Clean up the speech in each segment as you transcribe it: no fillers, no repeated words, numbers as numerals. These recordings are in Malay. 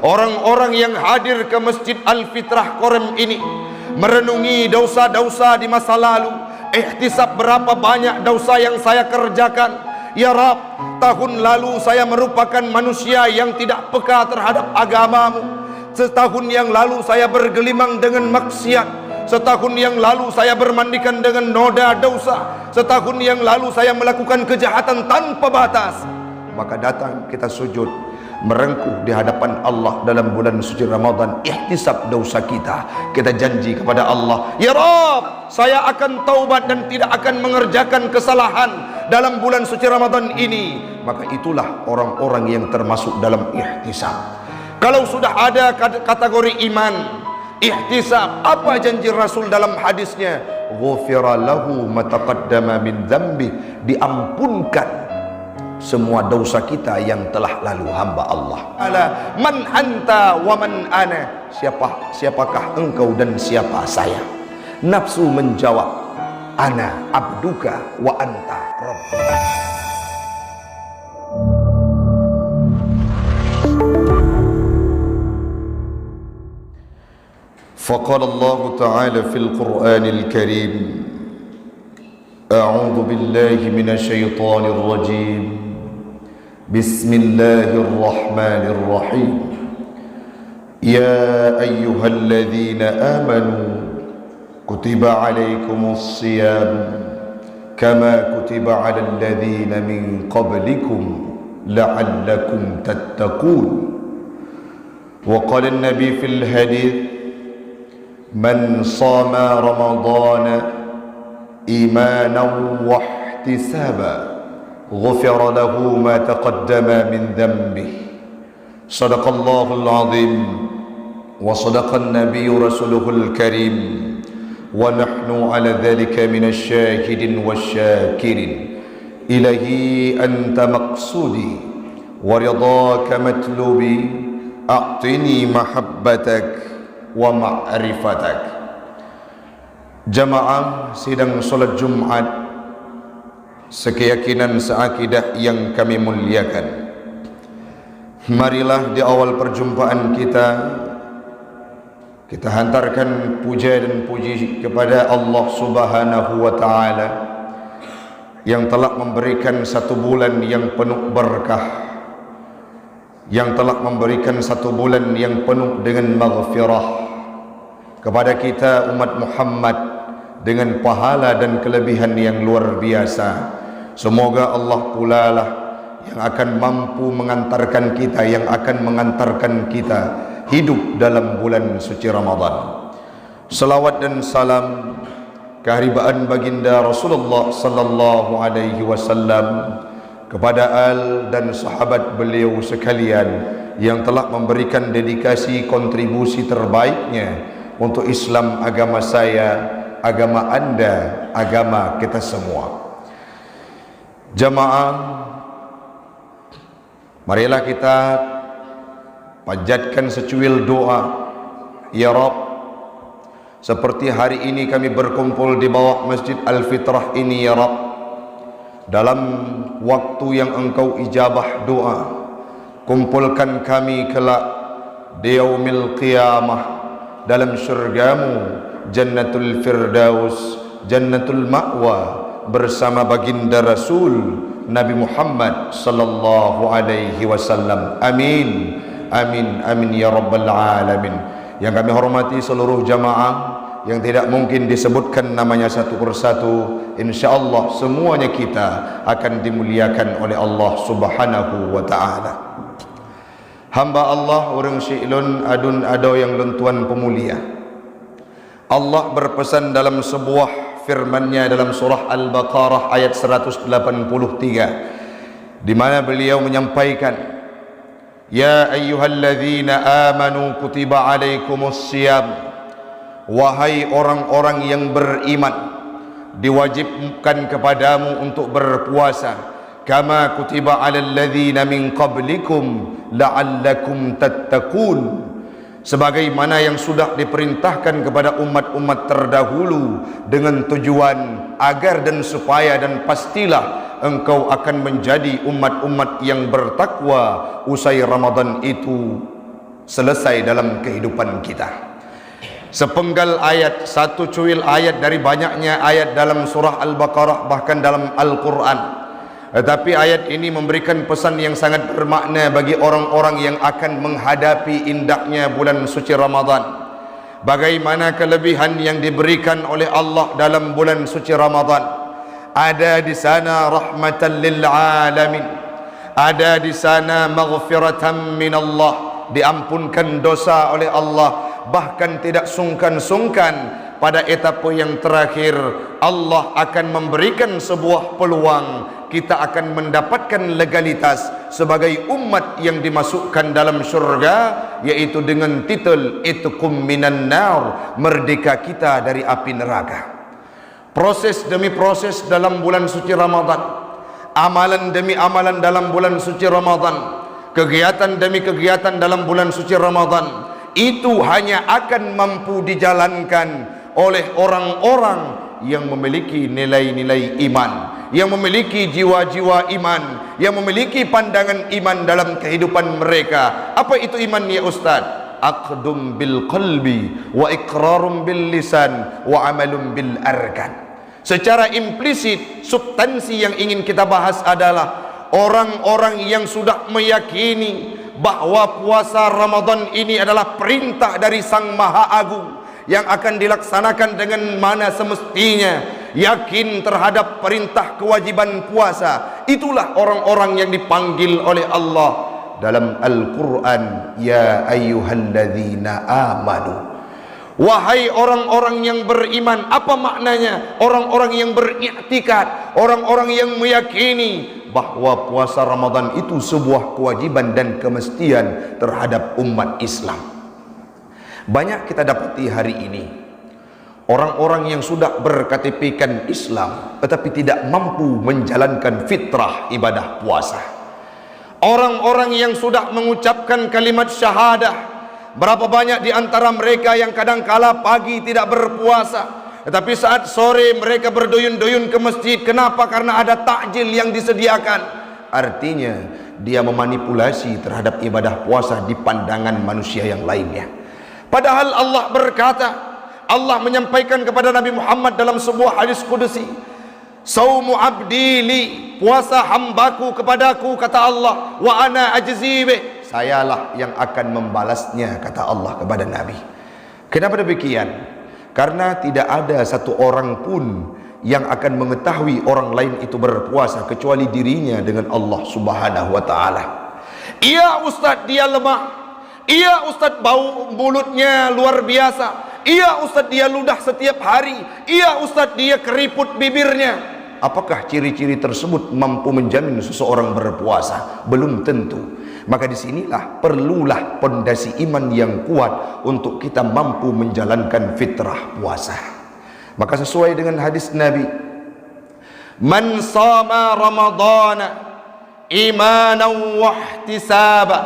Orang-orang yang hadir ke Masjid Al-Fitrah Korem ini merenungi dosa-dosa di masa lalu, ihtisab berapa banyak dosa yang saya kerjakan. Ya Rab, tahun lalu saya merupakan manusia yang tidak peka terhadap agamamu. Setahun yang lalu saya bergelimang dengan maksiat. Setahun yang lalu saya bermandikan dengan noda dosa. Setahun yang lalu saya melakukan kejahatan tanpa batas. Maka datang kita sujud, merengkuh di hadapan Allah dalam bulan suci Ramadan, ihtisab dosa kita. Kita janji kepada Allah, ya Rabb, saya akan taubat dan tidak akan mengerjakan kesalahan dalam bulan suci Ramadan ini. Maka itulah orang-orang yang termasuk dalam ihtisab. Kalau sudah ada kategori iman, ihtisab, apa janji Rasul dalam hadisnya? Ghufira lahu ma taqaddama min dzambi, diampunkan semua dosa kita yang telah lalu hamba Allah. Ala man anta wa man ana, siapakah engkau dan siapa saya? Nafsu menjawab, ana abduka wa anta rabbuka. فقال الله تعالى في القرآن الكريم أعوذ بالله من الشيطان الرجيم بسم الله الرحمن الرحيم يا أيها الذين آمنوا كتب عليكم الصيام كما كتب على الذين من قبلكم لعلكم تتقون وقال النبي في الحديث من صام رمضان إيمانا واحتسابا غفر له ما تقدم من ذنبه صدق الله العظيم وصدق النبي رسوله الكريم ونحن على ذلك من الشاهدين والشاكرين إلهي أنت مقصودي ورضاك مطلوبي أعطني محبتك ومعرفتك. Jamaah sidang solat Jumat sekeyakinan seakidah yang kami muliakan, marilah di awal perjumpaan kita hantarkan puja dan puji kepada Allah Subhanahu wa Ta'ala yang telah memberikan satu bulan yang penuh berkah, yang telah memberikan satu bulan yang penuh dengan maghfirah kepada kita umat Muhammad dengan pahala dan kelebihan yang luar biasa. Semoga Allah pula lah yang akan mampu mengantarkan kita, yang akan mengantarkan kita hidup dalam bulan suci Ramadan. Salawat dan salam keharibaan baginda Rasulullah sallallahu alaihi wasallam kepada al dan sahabat beliau sekalian yang telah memberikan dedikasi kontribusi terbaiknya untuk Islam, agama saya, agama anda, agama kita semua. Jamaah, marilah kita panjatkan secuil doa. Ya Rabb, seperti hari ini kami berkumpul di bawah Masjid Al-Fitrah ini, ya Rabb, dalam waktu yang engkau ijabah doa, kumpulkan kami kelak di yaumil qiyamah dalam syurgamu, Jannatul Firdaus, Jannatul Ma'wa, bersama baginda Rasul Nabi Muhammad sallallahu alaihi wasallam. Amin, amin, amin ya rabbal alamin. Yang kami hormati seluruh jamaah yang tidak mungkin disebutkan namanya satu persatu, insyaallah semuanya kita akan dimuliakan oleh Allah Subhanahu wa Ta'ala. Hamba Allah orang syi'lun adun ado yang lentuan pemulia. Allah berpesan dalam sebuah firman-Nya dalam surah Al-Baqarah ayat 183, di mana beliau menyampaikan, ya ayyuhalladzina amanu kutiba alaikumus siyam, wahai orang-orang yang beriman, diwajibkan kepadamu untuk berpuasa, kama kutiba alal ladzina min qablikum la'allakum tattaqun, sebagaimana yang sudah diperintahkan kepada umat-umat terdahulu dengan tujuan agar dan supaya dan pastilah engkau akan menjadi umat-umat yang bertakwa usai Ramadan itu selesai dalam kehidupan kita. Sepenggal ayat, satu cuil ayat dari banyaknya ayat dalam surah Al-Baqarah, bahkan dalam Al-Quran. Tetapi ayat ini memberikan pesan yang sangat bermakna bagi orang-orang yang akan menghadapi indahnya bulan suci Ramadan. Bagaimana kelebihan yang diberikan oleh Allah dalam bulan suci Ramadan. Ada di sana rahmatan lil alamin. Ada di sana maghfiratan min Allah, diampunkan dosa oleh Allah. Bahkan tidak sungkan-sungkan pada etapa yang terakhir Allah akan memberikan sebuah peluang, kita akan mendapatkan legalitas sebagai umat yang dimasukkan dalam syurga, yaitu dengan titel itqum minan nar, merdeka kita dari api neraka. Proses demi proses dalam bulan suci Ramadan, amalan demi amalan dalam bulan suci Ramadan, kegiatan demi kegiatan dalam bulan suci Ramadan, itu hanya akan mampu dijalankan oleh orang-orang yang memiliki nilai-nilai iman, yang memiliki jiwa-jiwa iman, yang memiliki pandangan iman dalam kehidupan mereka. Apa itu iman ya Ustaz? Aqdum bil qalbi wa iqrarum bil lisan wa amalum bil arkan. Secara implisit, substansi yang ingin kita bahas adalah orang-orang yang sudah meyakini bahwa puasa Ramadan ini adalah perintah dari Sang Maha Agung yang akan dilaksanakan dengan mana semestinya, yakin terhadap perintah kewajiban puasa. Itulah orang-orang yang dipanggil oleh Allah dalam Al-Quran, ya ayyuhalladzina amanu. Wahai orang-orang yang beriman. Apa maknanya? Orang-orang yang beriktikad, orang-orang yang meyakini bahwa puasa Ramadan itu sebuah kewajiban dan kemestian terhadap umat Islam. Banyak kita dapati hari ini orang-orang yang sudah berKTP-kan Islam tetapi tidak mampu menjalankan fitrah ibadah puasa. Orang-orang yang sudah mengucapkan kalimat syahadah, berapa banyak di antara mereka yang kadangkala pagi tidak berpuasa, tetapi saat sore mereka berduyun-duyun ke masjid. Kenapa? Karena ada takjil yang disediakan. Artinya dia memanipulasi terhadap ibadah puasa di pandangan manusia yang lainnya. Padahal Allah berkata, Allah menyampaikan kepada Nabi Muhammad dalam sebuah hadis kudusi, saumu abdi li, puasa hambaku kepadaku, kata Allah, wa ana ajzi bih, sayalah yang akan membalasnya, kata Allah kepada Nabi. Kenapa demikian? Karena tidak ada satu orang pun yang akan mengetahui orang lain itu berpuasa kecuali dirinya dengan Allah Subhanahu wa taala. Iya Ustaz, dia lemah. Iya Ustaz, bau mulutnya luar biasa. Iya Ustaz, dia ludah setiap hari. Iya Ustaz, dia keriput bibirnya. Apakah ciri-ciri tersebut mampu menjamin seseorang berpuasa? Belum tentu. Maka disinilah perlulah pondasi iman yang kuat untuk kita mampu menjalankan fitrah puasa. Maka sesuai dengan hadis Nabi, man sama ramadana imanan wa ihtisaba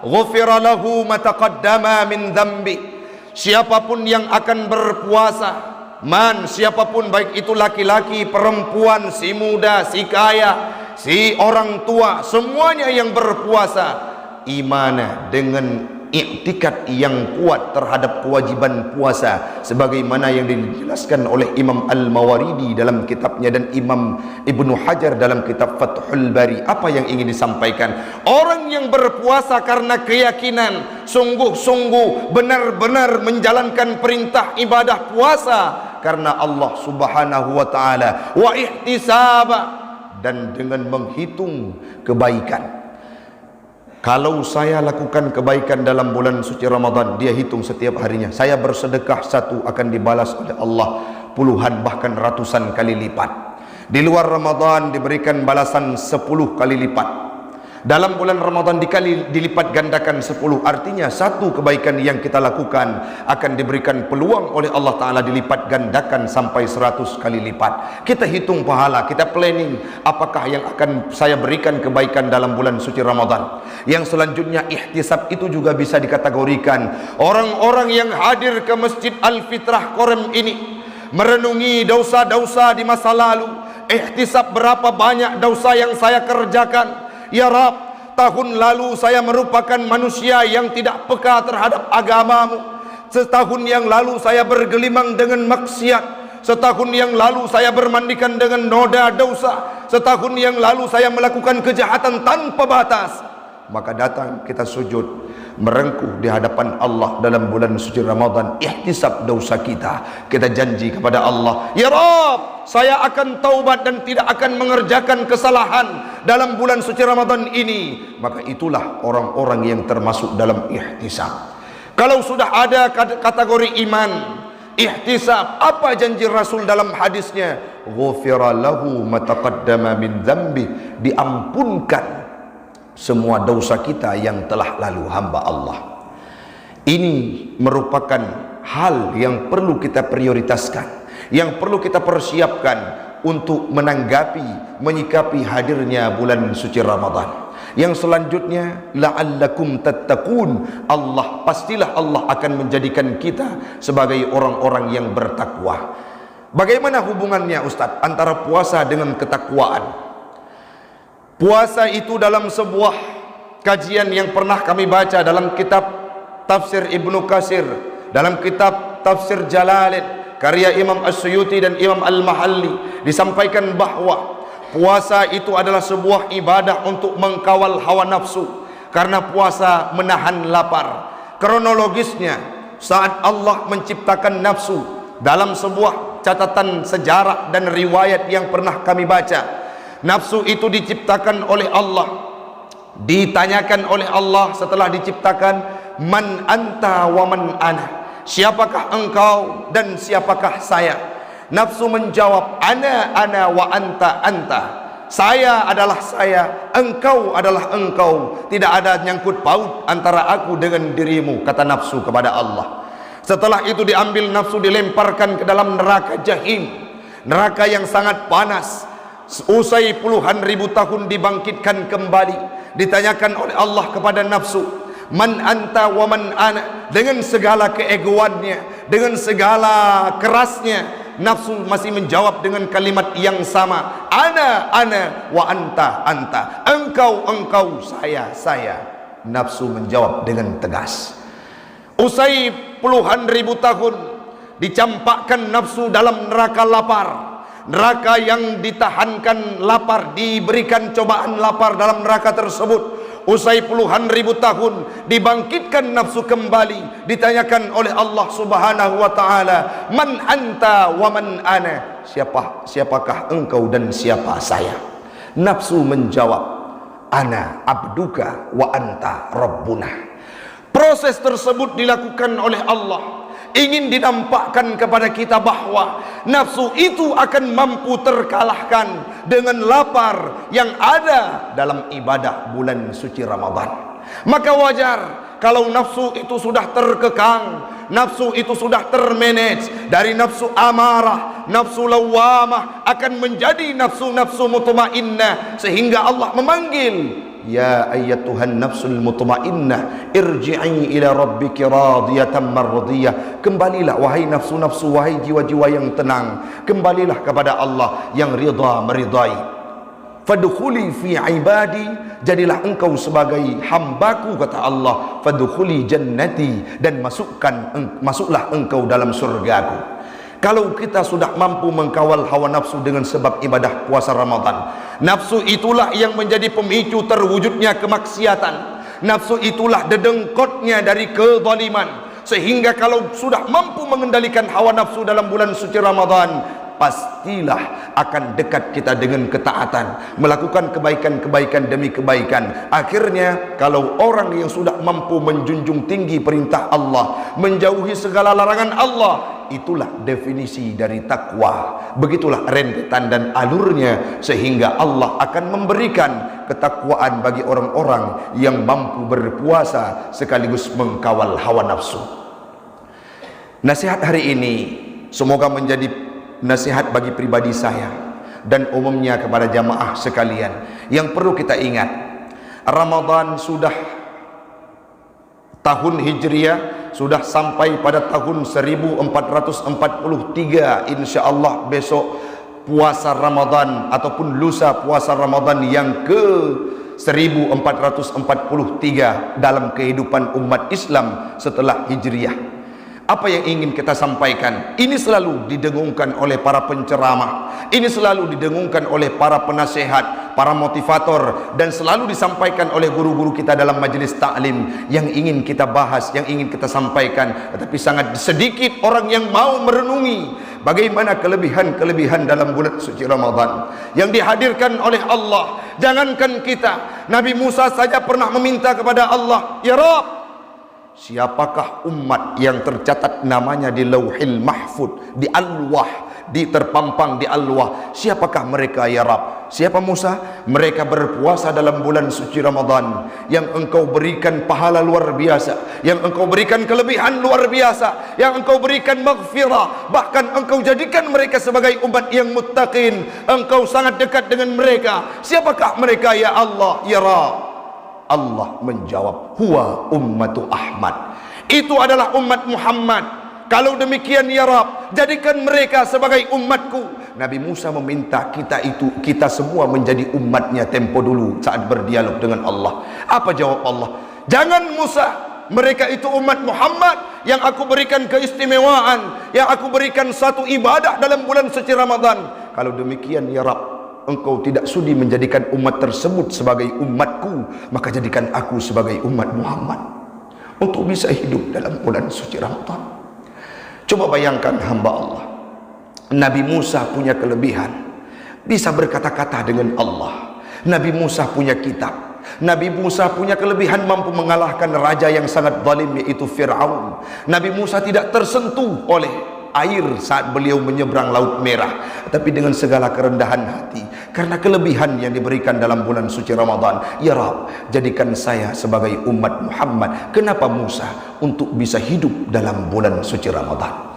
ghufira lahu ma taqaddama min dhanbi. Siapapun yang akan berpuasa, siapapun, baik itu laki-laki, perempuan, si muda, si kaya, si orang tua, semuanya yang berpuasa iman dengan i'tikad yang kuat terhadap kewajiban puasa, sebagaimana yang dijelaskan oleh Imam Al-Mawaridi dalam kitabnya dan Imam Ibnu Hajar dalam kitab Fathul Bari. Apa yang ingin disampaikan? Orang yang berpuasa karena keyakinan sungguh-sungguh benar-benar menjalankan perintah ibadah puasa karena Allah Subhanahu wa taala, wa ihtisaba, dan dengan menghitung kebaikan. Kalau saya lakukan kebaikan dalam bulan suci Ramadan, dia hitung setiap harinya. Saya bersedekah satu akan dibalas oleh Allah puluhan bahkan ratusan kali lipat. Di luar Ramadan diberikan balasan 10 kali lipat. Dalam bulan Ramadan dilipat gandakan 10. Artinya satu kebaikan yang kita lakukan akan diberikan peluang oleh Allah Ta'ala dilipat gandakan sampai 100 kali lipat. Kita hitung pahala, kita planning apakah yang akan saya berikan kebaikan dalam bulan suci Ramadan. Yang selanjutnya ihtisab itu juga bisa dikategorikan orang-orang yang hadir ke Masjid Al-Fitrah Korem ini merenungi dosa-dosa di masa lalu. Ihtisab berapa banyak dosa yang saya kerjakan. Ya Rab, tahun lalu saya merupakan manusia yang tidak peka terhadap agamamu. Setahun yang lalu saya bergelimang dengan maksiat. Setahun yang lalu saya bermandikan dengan noda dosa. Setahun yang lalu saya melakukan kejahatan tanpa batas. Maka datang kita sujud, merengkuh di hadapan Allah dalam bulan suci Ramadan, ihtisab dosa kita. Kita janji kepada Allah, ya Rabb, saya akan taubat dan tidak akan mengerjakan kesalahan dalam bulan suci Ramadan ini. Maka itulah orang-orang yang termasuk dalam ihtisab. Kalau sudah ada kategori iman, ihtisab, apa janji Rasul dalam hadisnya? Ghufira lahu ma taqaddama min dzambi, diampunkan semua dosa kita yang telah lalu hamba Allah. Ini merupakan hal yang perlu kita prioritaskan, yang perlu kita persiapkan untuk menanggapi, menyikapi hadirnya bulan suci Ramadan. Yang selanjutnya, la'allakum tattaqun, pastilah Allah akan menjadikan kita sebagai orang-orang yang bertakwa. Bagaimana hubungannya Ustaz antara puasa dengan ketakwaan? Puasa itu dalam sebuah kajian yang pernah kami baca dalam kitab Tafsir Ibnu Katsir, dalam kitab Tafsir Jalalain karya Imam As-Suyuti dan Imam Al-Mahalli, disampaikan bahwa puasa itu adalah sebuah ibadah untuk mengkawal hawa nafsu, karena puasa menahan lapar. Kronologisnya, saat Allah menciptakan nafsu, dalam sebuah catatan sejarah dan riwayat yang pernah kami baca, nafsu itu diciptakan oleh Allah. Ditanyakan oleh Allah setelah diciptakan, man anta wa man ana, siapakah engkau dan siapakah saya? Nafsu menjawab, ana wa anta. Saya adalah saya, engkau adalah engkau. Tidak ada nyangkut paut antara aku dengan dirimu, kata nafsu kepada Allah. Setelah itu diambil nafsu, dilemparkan ke dalam neraka jahim, neraka yang sangat panas. Usai puluhan ribu tahun dibangkitkan kembali. Ditanyakan oleh Allah kepada nafsu, man anta wa man ana. Dengan segala keegoannya, dengan segala kerasnya, nafsu masih menjawab dengan kalimat yang sama, ana wa anta. Engkau, saya. Nafsu menjawab dengan tegas. Usai puluhan ribu tahun dicampakkan nafsu dalam neraka lapar, neraka yang ditahankan lapar, diberikan cobaan lapar dalam neraka tersebut. Usai puluhan ribu tahun dibangkitkan nafsu kembali, ditanyakan oleh Allah Subhanahu wa taala, man anta wa man ana, siapakah engkau dan siapa saya? Nafsu menjawab, ana abduka wa anta rabbuna. Proses tersebut dilakukan oleh Allah, ingin dinampakkan kepada kita bahwa nafsu itu akan mampu terkalahkan dengan lapar yang ada dalam ibadah bulan suci Ramadan. Maka wajar kalau nafsu itu sudah terkekang, nafsu itu sudah termanage dari nafsu amarah, nafsu lawamah akan menjadi nafsu mutmainnah, sehingga Allah memanggil, ya ayyatuhan nafsul mutmainnah irji'i ila rabbiki radiyatan mardiyah. Kembalilah wahai nafsu-nafsu, wahai jiwa-jiwa yang tenang, kembalilah kepada Allah yang ridha meridai. Fadkhuli fi ibadi, jadilah engkau sebagai hambaku, kata Allah. Fadkhuli jannati, dan masuklah engkau dalam surgaku. Kalau kita sudah mampu mengkawal hawa nafsu dengan sebab ibadah puasa Ramadan, nafsu itulah yang menjadi pemicu terwujudnya kemaksiatan. Nafsu itulah dedengkotnya dari kezaliman. Sehingga kalau sudah mampu mengendalikan hawa nafsu dalam bulan suci Ramadan, pastilah akan dekat kita dengan ketaatan, melakukan kebaikan-kebaikan demi kebaikan. Akhirnya kalau orang yang sudah mampu menjunjung tinggi perintah Allah, menjauhi segala larangan Allah, itulah definisi dari takwa. Begitulah rentetan dan alurnya, sehingga Allah akan memberikan ketakwaan bagi orang-orang yang mampu berpuasa sekaligus mengkawal hawa nafsu. Nasihat hari ini semoga menjadi nasihat bagi pribadi saya dan umumnya kepada jamaah sekalian. Yang perlu kita ingat, Ramadan sudah tahun Hijriah, sudah sampai pada tahun 1443. Insya Allah besok puasa Ramadan ataupun lusa puasa Ramadan yang ke 1443 dalam kehidupan umat Islam setelah Hijriah. Apa yang ingin kita sampaikan? Ini selalu didengungkan oleh para penceramah, ini selalu didengungkan oleh para penasehat, para motivator, dan selalu disampaikan oleh guru-guru kita dalam majelis taklim. Yang ingin kita bahas, yang ingin kita sampaikan, tetapi sangat sedikit orang yang mau merenungi bagaimana kelebihan-kelebihan dalam bulan suci Ramadan yang dihadirkan oleh Allah. Jangankan kita, Nabi Musa saja pernah meminta kepada Allah, ya Rabb, siapakah umat yang tercatat namanya di Lauhil Mahfud, di Alwah, terpampang di Alwah? Siapakah mereka ya Rabb? Siapa Musa? Mereka berpuasa dalam bulan suci Ramadan yang engkau berikan pahala luar biasa, yang engkau berikan kelebihan luar biasa, yang engkau berikan maghfirah, bahkan engkau jadikan mereka sebagai umat yang muttaqin. Engkau sangat dekat dengan mereka. Siapakah mereka ya Allah, ya Rabb? Allah menjawab, huwa ummatu Ahmad, itu adalah umat Muhammad. Kalau demikian ya Rabb, jadikan mereka sebagai umatku. Nabi Musa meminta kita semua menjadi umatnya tempo dulu saat berdialog dengan Allah. Apa jawab Allah? Jangan Musa, mereka itu umat Muhammad yang aku berikan keistimewaan, yang aku berikan satu ibadah dalam bulan suci Ramadan. Kalau demikian ya Rabb, engkau tidak sudi menjadikan umat tersebut sebagai umatku, maka jadikan aku sebagai umat Muhammad untuk bisa hidup dalam bulan suci Ramadan. Coba bayangkan hamba Allah, Nabi Musa punya kelebihan, bisa berkata-kata dengan Allah. Nabi Musa punya kitab, Nabi Musa punya kelebihan mampu mengalahkan raja yang sangat zalim, yaitu Fir'aun. Nabi Musa tidak tersentuh oleh air saat beliau menyeberang Laut Merah, tapi dengan segala kerendahan hati karena kelebihan yang diberikan dalam bulan suci Ramadan. Ya Rabb, jadikan saya sebagai umat Muhammad. Kenapa Musa? Untuk bisa hidup dalam bulan suci Ramadan.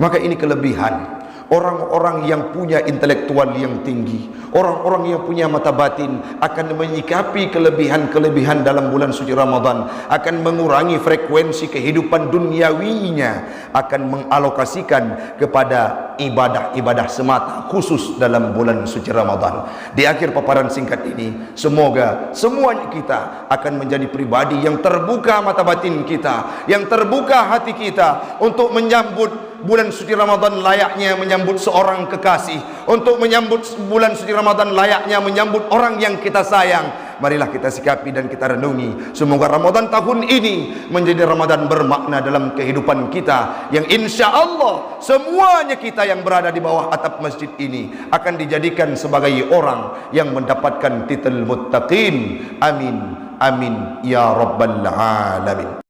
Maka ini kelebihan orang-orang yang punya intelektual yang tinggi, orang-orang yang punya mata batin akan menyikapi kelebihan-kelebihan dalam bulan suci Ramadan, akan mengurangi frekuensi kehidupan duniawinya, akan mengalokasikan kepada ibadah-ibadah semata khusus dalam bulan suci Ramadan. Di akhir paparan singkat ini, semoga semuanya kita akan menjadi pribadi yang terbuka mata batin kita, yang terbuka hati kita untuk menyambut bulan suci Ramadan layaknya menyambut seorang kekasih, untuk menyambut bulan suci Ramadan layaknya menyambut orang yang kita sayang. Marilah kita sikapi dan kita renungi. Semoga Ramadan tahun ini menjadi Ramadan bermakna dalam kehidupan kita, yang insya Allah semuanya kita yang berada di bawah atap masjid ini akan dijadikan sebagai orang yang mendapatkan titel muttaqin. Amin, amin ya rabbal alamin.